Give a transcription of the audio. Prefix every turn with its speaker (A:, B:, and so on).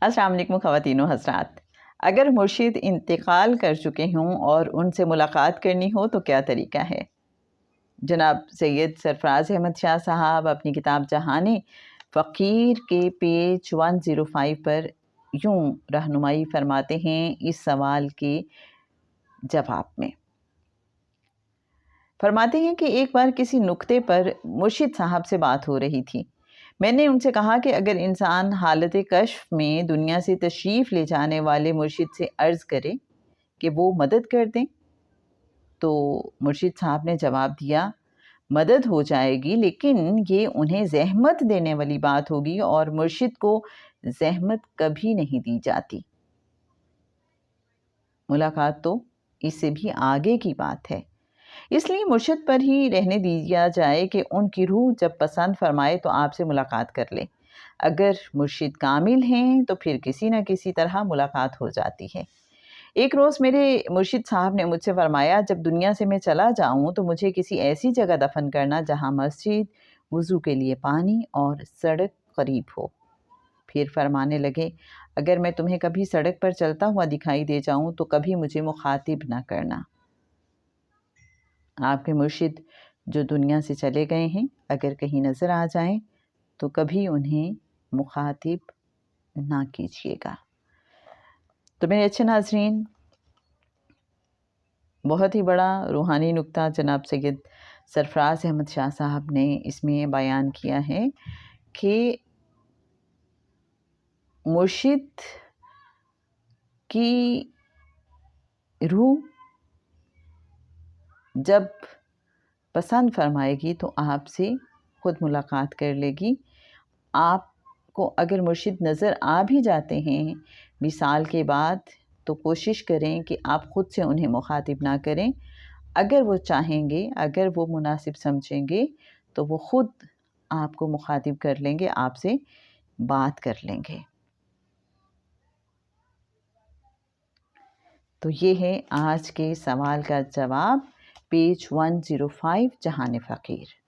A: السلام علیکم خواتین و حضرات. اگر مرشد انتقال کر چکے ہوں اور ان سے ملاقات کرنی ہو تو کیا طریقہ ہے؟ جناب سید سرفراز احمد شاہ صاحب اپنی کتاب جہان فقیر کے پیج 105 پر یوں رہنمائی فرماتے ہیں اس سوال کے جواب میں. فرماتے ہیں کہ ایک بار کسی نکتے پر مرشد صاحب سے بات ہو رہی تھی. میں نے ان سے کہا کہ اگر انسان حالت کشف میں دنیا سے تشریف لے جانے والے مرشد سے عرض کرے کہ وہ مدد کر دیں تو مرشد صاحب نے جواب دیا مدد ہو جائے گی، لیکن یہ انہیں زحمت دینے والی بات ہوگی اور مرشد کو زحمت کبھی نہیں دی جاتی. ملاقات تو اس سے بھی آگے کی بات ہے، اس لیے مرشد پر ہی رہنے دیا جائے کہ ان کی روح جب پسند فرمائے تو آپ سے ملاقات کر لے. اگر مرشد کامل ہیں تو پھر کسی نہ کسی طرح ملاقات ہو جاتی ہے. ایک روز میرے مرشد صاحب نے مجھ سے فرمایا جب دنیا سے میں چلا جاؤں تو مجھے کسی ایسی جگہ دفن کرنا جہاں مسجد، وضو کے لیے پانی اور سڑک قریب ہو. پھر فرمانے لگے اگر میں تمہیں کبھی سڑک پر چلتا ہوا دکھائی دے جاؤں تو کبھی مجھے مخاطب نہ کرنا. آپ کے مرشد جو دنیا سے چلے گئے ہیں اگر کہیں نظر آ جائیں تو کبھی انہیں مخاطب نہ کیجیے گا. تو میرے اچھے ناظرین، بہت ہی بڑا روحانی نکتہ جناب سید سرفراز احمد شاہ صاحب نے اس میں بیان کیا ہے کہ مرشد کی روح جب پسند فرمائے گی تو آپ سے خود ملاقات کر لے گی. آپ کو اگر مرشد نظر آ بھی جاتے ہیں 20 سال کے بعد تو کوشش کریں کہ آپ خود سے انہیں مخاطب نہ کریں. اگر وہ چاہیں گے، اگر وہ مناسب سمجھیں گے تو وہ خود آپ کو مخاطب کر لیں گے، آپ سے بات کر لیں گے. تو یہ ہے آج کے سوال کا جواب، پیج 105 جہان فقیر.